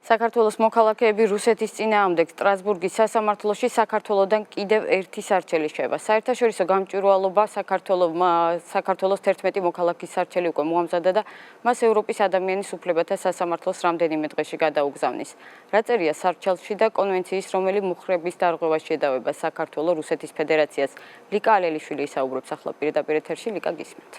საქართველოს მოქალაქეები რუსეთის წინააღმდეგ სტრასბურგის სასამართლოში საქართველოსდან კიდევ ერთი სარჩელი შეება. საერთაშორისო გამჭვირვალობა საქართველოს 11 მოქალაქის სარჩელი უკვე მოამზადა და მას ევროპის ადამიანის უფლებათა სასამართლოს რამდენიმე დღეში გადაუგზავნის. რა წერია სარჩელში და კონვენციის რომელი მუხრების დარღვევას შედავება საქართველოს რუსეთის ფედერაციას. ლიკა ალელიშვილი ისაუბრებს ახლა პირდაპირ ეთერში. ლიკა, გისმენთ.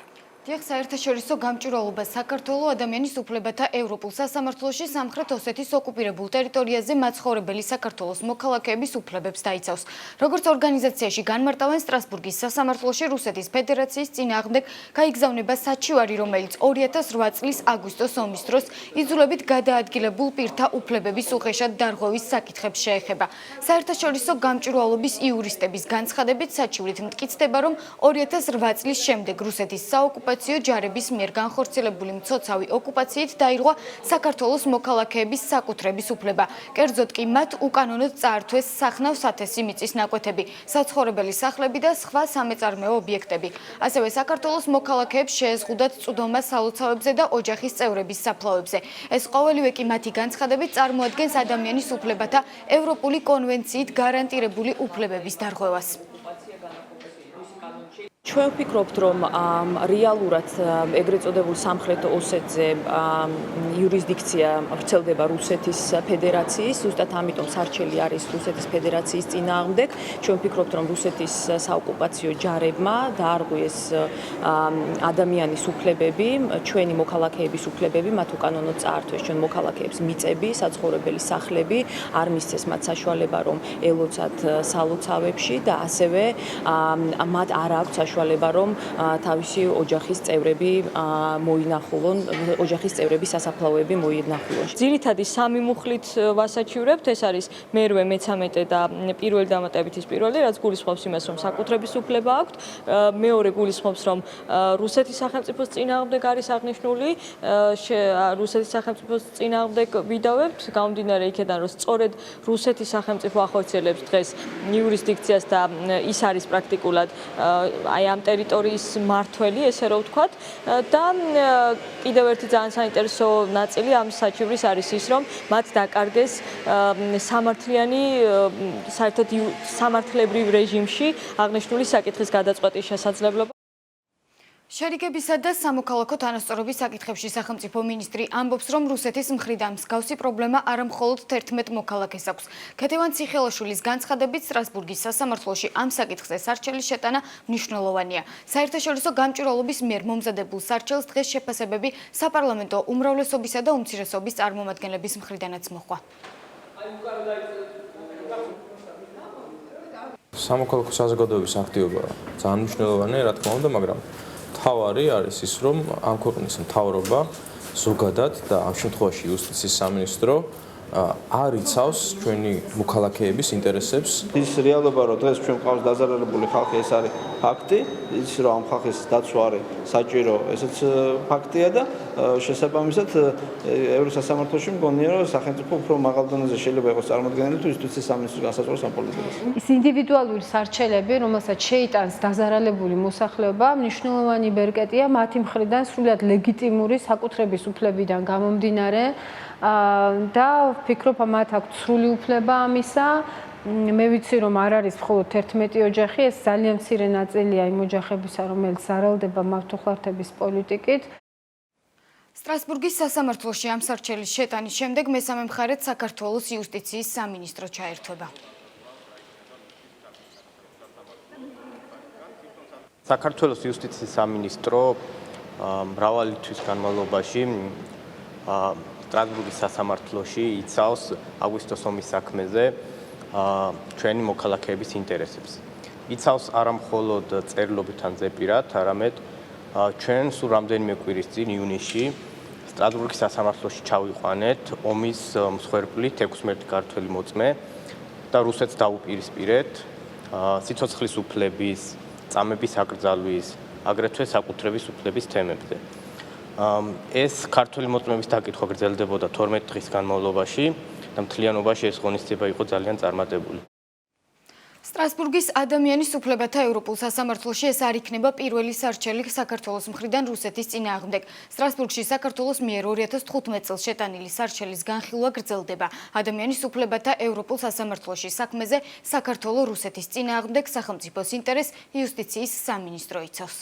საერთაშორისო გამჭვირვალობა საქართველოს ადამიანის უფლებათა ევროპულ სასამართლოში სამხრეთ ოსეთის ოკუპირებულ ტერიტორიაზე მაცხოვრებელი საქართველოს მოქალაქეების უფლებებს დაიცავს. როგორც ორგანიზაციაში განმარტავენ, სტრასბურგის სასამართლოში რუსეთის ფედერაციის წინააღმდეგ გაიგზავნება საჩივარი, რომელიც 2008 წლის აგვისტოს ომის დროს იძულებით გადაადგილებულ პირთა უფლებების უხეშად დარღვევის საკითხებს შეეხება. საერთაშორისო გამჭვირვალობის იურისტების განცხადებით, საჩივრით მტკიცდება, რომ 2008 წლის შემდეგ რუსეთის საოკუპაციო ჯარების მიერ განხორციელებული მცოცავი ოკუპაციით დაირღვა საქართველოს მოქალაქეების საკუთრების უფლება. კერძოდ კი მათ უკანონოდ წაართვეს სახნავ სათესი მიწის ნაკვეთები, საცხოვრებელი სახლები და სხვა სამეწარმეო ობიექტები. ასევე საქართველოს მოქალაქეებს შეეზღუდათ წვდომა სალოცავებზე და ოჯახის წევრების საფლავებზე. ეს ყოველივე კი მათი განცხადებით წარმოადგენს ადამიანის უფლებათა ევროპული კონვენციით გარანტირებული უფლებების დარღვევას. ჩვენ ვფიქრობთ, რომ რეალურად ეგრეთ წოდებულ სამხრეთ ოსეთზე იურისდიქცია ვრცელდება რუსეთის ფედერაციის, ზუსტად ამიტომ სარჩელი არის რუსეთის ფედერაციის წინააღმდეგ. ჩვენ ვფიქრობთ, რომ რუსეთის საოკუპაციო ჯარებმა დაარღვიეს ადამიანის უფლებები, ჩვენი მოქალაქეების უფლებები, მათ უკანონოდ წაართვეს ჩვენ მოქალაქეებს მიწები, საცხოვრებელი სახლები, არ მისცეს მათ საშუალება, რომ ელოცათ სალოცავებში და ასევე მათ არ აქვს საშუალება, რომ თავისი ოჯახის წევრები მოინახულონ, ოჯახის წევრების სასაფლაოები მოინახულონ. ძირითადი სამი მუხლით ვასაჩივრებთ, ეს არის მერვე, მე-13 და პირველი დამატებით ის პირველი, რაც გულისხმობს იმას, რომ საკუთრების უფლება აქვთ, მეორე გულისხმობს, რომ რუსეთის სახელმწიფოს წინააღმდეგ არის აღნიშნული, რუსეთის სახელმწიფოს წინააღმდეგ ვიდავებთ, გამომდინარე იქედან, რომ სწორედ რუსეთის სახელმწიფო ახორციელებს დღეს იურისდიქციას და ის არის პრაქტიკულად აი ამ ტერიტორიის მართველი, ესე რომ ვთქვათ, და კიდევ ერთი ძალიან საინტერესო ნაწილი ამ საჩივრის არის ის, რომ მათ დაკარგეს სამართლიანი, საერთოდ სამართლებრივ რეჟიმში აღნიშნული საკითხის გადაწყვეტის შესაძლებლობა. შერიგებისა და სამოქალაქო თანასწორობის საკითხებში სახელმწიფო მინისტრი ამბობს, რომ რუსეთის მხრიდან მსგავსი პრობლემა არა მხოლოდ 11 მოქალაქეს აქვს. ქეთევან ციხელაშვილის განცხადებით, სტრასბურგის სასამართლოში ამ საკითხზე სარჩელის შეტანა მნიშვნელოვანია. საერთაშორისო გამჭვირვალობის მიერ მომზადებულ სარჩელს დღეს შეფასებები საპარლამენტო უმრავლესობისა და უმცირესობის წარმომადგენლების მხრიდანაც მოჰყვა. სამოქალაქო საზოგადოების აქტივობა ძალიან მნიშვნელოვანია, რა თქმა უნდა, მაგრამ თავარი არის ის, რომ ამ ქვეყნის მთავრობა ზოგადად და ამ შემთხვევაში იუსტიციის სამინისტრო არ იცავს ჩვენი მოქალაქეების ინტერესებს. ის რეალობა, რომ დღეს ჩვენ ყავს დაზარალებული ხალხი, ეს არის ფაქტი, ის რომ ამ ხალხის დაცვა არის საჭირო, ესეც ფაქტია და შესაბამისად ევროსასამართლოში მგონია, რომ სახელმწიფო უფრო მაღალ დონეზე შეიძლება იყოს წარმოდგენილი თუ იუსტიციის სამინისტრო განსაზღვროს ამ პოლიტიკას. ის ინდივიდუალური სარჩელები, რომელსაც შეიტანს დაზარალებული მოსახლეობა, მნიშვნელოვანი ბერკეტია მათი მხრიდან სრულად ლეგიტიმური საკუთრების უფლებიდან გამომდინარე და ვფიქრობ, მათ აქვს სრული უფლება ამისა. მე ვიცი, რომ არ არის მხოლოდ 11 ოჯახი, ეს ძალიან მცირე ნაწილია იმ ოჯახებისა, რომელიც ზარალდება მართლმხლართების პოლიტიკით. სტრასბურგის სასამართლოში ამ სარჩელის შეტანის შემდეგ მესამე მხარედ საქართველოს იუსტიციის სამინისტრო ჩაერთვება. საქართველოს იუსტიციის სამინისტრო მრავალი თვის განმავლობაში სტრასბურგის სასამართლოში იცავს აგვისტოს ომის საქმეზე ჩვენი მოქალაქეების ინტერესებს. იცავს არა მხოლოდ წერილობით ან ზეპირად, არამედ ჩვენ სულ რამდენიმე კვირის წინ ივნისში სტრასბურგის სასამართლოში ჩავიყვანეთ ომის მსხვერპლი 16 ქართველი მოწმე და რუსეთს დაუპირისპირეთ სიცოცხლის უფლების, წამების აკრძალვის, აგრეთვე საკუთრების უფლების თემებზე. ეს ქართველი მოწმეების დაკითხვა გრძელდებოდა 12 დღის განმავლობაში და მთლიანობაში ეს ღონისძიება იყო ძალიან წარმატებული. სტრასბურგის ადამიანის უფლებათა ევროპულ სასამართლოში ეს არ იქნება პირველი სარჩელი საქართველოს მხრიდან რუსეთის წინააღმდეგ. სტრასბურგში საქართველოს მიერ 2015 წელს შეტანილი სარჩელის განხილვა გრძელდება. ადამიანის უფლებათა ევროპულ სასამართლოში საქმეზე საქართველოს რუსეთის წინააღმდეგ სახელმწიფოს ინტერესს იუსტიციის სამინისტრო იცავს.